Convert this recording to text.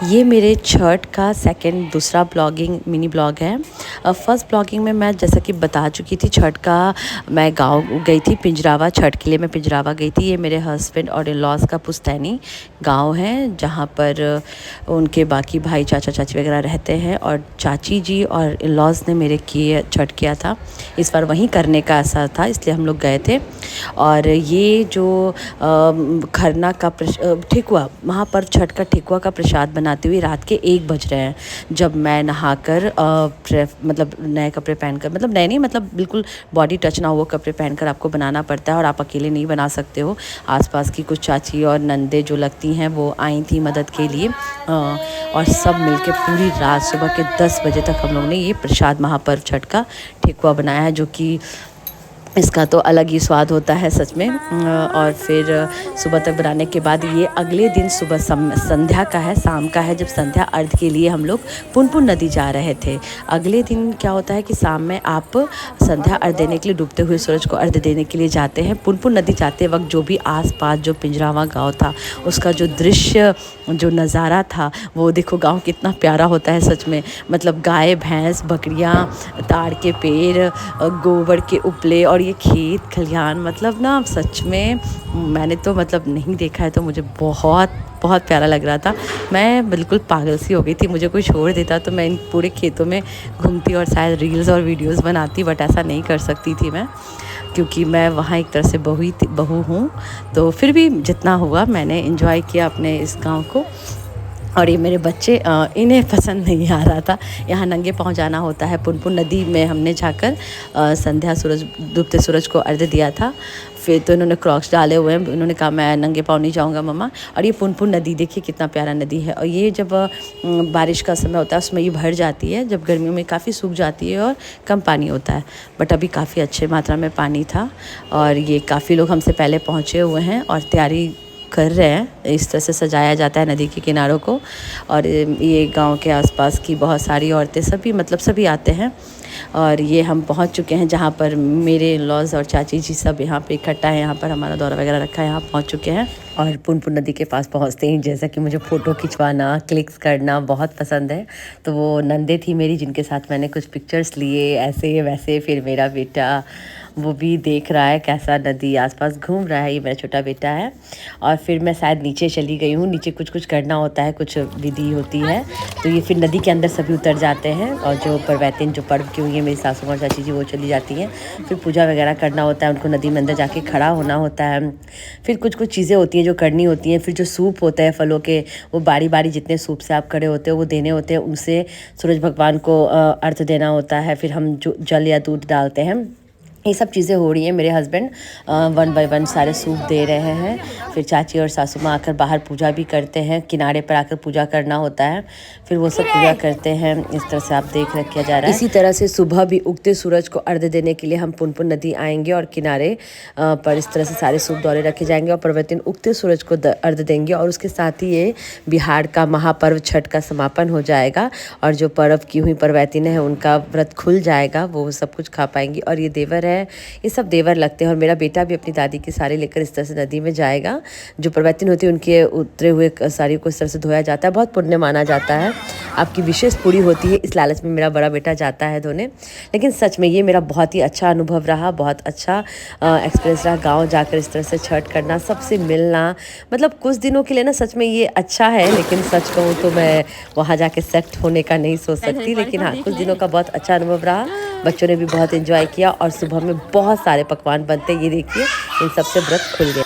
ये मेरे छठ का दूसरा ब्लॉगिंग मिनी ब्लॉग है। फर्स्ट ब्लॉगिंग में मैं जैसा कि बता चुकी थी, छठ का मैं गांव गई थी पिंजरावा, छठ के लिए मैं पिंजरावा गई थी। ये मेरे हस्बैंड और इन लॉज़ का पुश्तैनी गांव है, जहाँ पर उनके बाकी भाई चाचा चाची वगैरह रहते हैं। और चाची जी और इन लॉज़ ने मेरे किए छठ किया था, इस बार वहीं करने का ऐसा था, इसलिए हम लोग गए थे। और ये जो खरना का ठेकुआ, वहाँ पर छठ का ठेकुआ का प्रसाद बनाते हुए रात के 1 बज रहे हैं, जब मैं नहाकर मतलब नए कपड़े पहनकर, मतलब नए नहीं, मतलब बिल्कुल बॉडी टच ना हुआ कपड़े पहनकर आपको बनाना पड़ता है। और आप अकेले नहीं बना सकते हो, आसपास की कुछ चाची और नंदे जो लगती हैं वो आई थी मदद के लिए। और सब मिलके पूरी रात सुबह के 10 बजे तक हम लोग ने ये प्रसाद महापर्व छठ का ठेकुआ बनाया है, जो कि इसका तो अलग ही स्वाद होता है सच में। और फिर सुबह तक बनाने के बाद ये अगले दिन सुबह संध्या का है, शाम का है, जब संध्या अर्घ के लिए हम लोग पुनपुन नदी जा रहे थे। अगले दिन क्या होता है कि शाम में आप संध्या अर्घ देने के लिए, डूबते हुए सूरज को अर्घ देने के लिए जाते हैं। पुनपुन नदी जाते वक्त जो भी आसपास जो पिंजरावा गाँव था, उसका जो दृश्य, जो नज़ारा था, वो देखो गाँव कितना प्यारा होता है सच में। मतलब गाय भैंस बकरियाँ, ताड़ के पेड़, गोबर के उपले और ये खेत खलिहान, मतलब ना सच में मैंने तो मतलब नहीं देखा है, तो मुझे बहुत बहुत प्यारा लग रहा था। मैं बिल्कुल पागल सी हो गई थी, मुझे कोई छोड़ देता तो मैं इन पूरे खेतों में घूमती और शायद रील्स और वीडियोस बनाती, बट ऐसा नहीं कर सकती थी मैं, क्योंकि मैं वहाँ एक तरह से बहू हूँ। तो फिर भी जितना हुआ मैंने एंजॉय किया अपने इस गाँव को। और ये मेरे बच्चे, इन्हें पसंद नहीं आ रहा था, यहाँ नंगे पाँव जाना होता है। पुनपुन नदी में हमने जाकर संध्या डूबते सूरज को अर्घ्य दिया था। फिर तो इन्होंने क्रॉक्स डाले हुए हैं, इन्होंने कहा मैं नंगे पाँव नहीं जाऊँगा मम्मा। और ये पुनपुन नदी देखिए कितना प्यारा नदी है। और ये जब बारिश का समय होता है उसमें ये भर जाती है, जब गर्मियों में काफ़ी सूख जाती है और कम पानी होता है, बट अभी काफ़ी अच्छे मात्रा में पानी था। और ये काफ़ी लोग हमसे पहले पहुँचे हुए हैं और तैयारी कर रहे हैं। इस तरह से सजाया जाता है नदी के किनारों को। और ये गांव के आसपास की बहुत सारी औरतें, सभी मतलब सभी आते हैं। और ये हम पहुंच चुके हैं जहां पर मेरे लॉज और चाची जी सब यहाँ पे इकट्ठा है, यहाँ पर हमारा दौरा वगैरह रखा है, यहाँ पहुंच चुके हैं। और पुनपुन नदी के पास पहुंचते ही जैसा कि मुझे फ़ोटो खिंचवाना, क्लिक्स करना बहुत पसंद है, तो वो नंदे थी मेरी जिनके साथ मैंने कुछ पिक्चर्स लिए ऐसे वैसे। फिर मेरा बेटा वो भी देख रहा है कैसा नदी आसपास घूम रहा है, ये मेरा छोटा बेटा है। और फिर मैं शायद नीचे चली गई हूँ, नीचे कुछ करना होता है, कुछ विधि होती है, तो ये फिर नदी के अंदर सभी उतर जाते हैं। और जो परवैतिन जो पर्व की हुई है मेरी सासू और चाची जी, वो चली जाती हैं। फिर पूजा वगैरह करना होता है, उनको नदी में अंदर जाके खड़ा होना होता है। फिर कुछ चीज़ें होती हैं जो करनी होती हैं। फिर जो सूप होता है फलों के, वो बारी बारी जितने सूप से आप खड़े होते हो वो देने होते हैं, उनसे सूरज भगवान को अर्घ्य देना होता है। फिर हम जो जल या दूध डालते हैं, ये सब चीज़ें हो रही हैं। मेरे हस्बैंड 1 बाय 1 सारे सूप दे रहे हैं। फिर चाची और सासू माँ आकर बाहर पूजा भी करते हैं, किनारे पर आकर पूजा करना होता है, फिर वो सब पूजा करते हैं। इस तरह से आप देख रखा जा रहा है। इसी तरह से सुबह भी उगते सूरज को अर्घ्य देने के लिए हम पुनपुन नदी आएंगे और किनारे पर इस तरह से सारे सूप दौरे रखे जाएंगे और परवतिन उगते सूरज को अर्घ्य देंगे। और उसके साथ ही ये बिहार का महापर्व छठ का समापन हो जाएगा, और जो पर्व की हुई परवैतिन है उनका व्रत खुल जाएगा, वो सब कुछ खा पाएंगी। और ये देवर है, ये सब देवर लगते हैं। और मेरा बेटा भी अपनी दादी की साड़ी लेकर इस तरह से नदी में जाएगा। जो परवैतिन होती है उनके उतरे हुए साड़ी को इस तरह से धोया जाता है, बहुत पुण्य माना जाता है, आपकी विशेष पूरी होती है, इस लालच में मेरा बड़ा बेटा जाता है धोने। लेकिन सच में ये मेरा बहुत ही अच्छा अनुभव रहा, बहुत अच्छा एक्सपीरियंस रहा गाँव जाकर इस तरह से छठ करना, सबसे मिलना। मतलब कुछ दिनों के लिए ना सच में ये अच्छा है, लेकिन सच कहूँ तो मैं वहाँ जाके सेट होने का नहीं सोच सकती। लेकिन हाँ, कुछ दिनों का बहुत अच्छा अनुभव रहा, बच्चों ने भी बहुत एंजॉय किया। और सुबह में बहुत सारे पकवान बनते, ये देखिए इन सबसे व्रत खुल गया।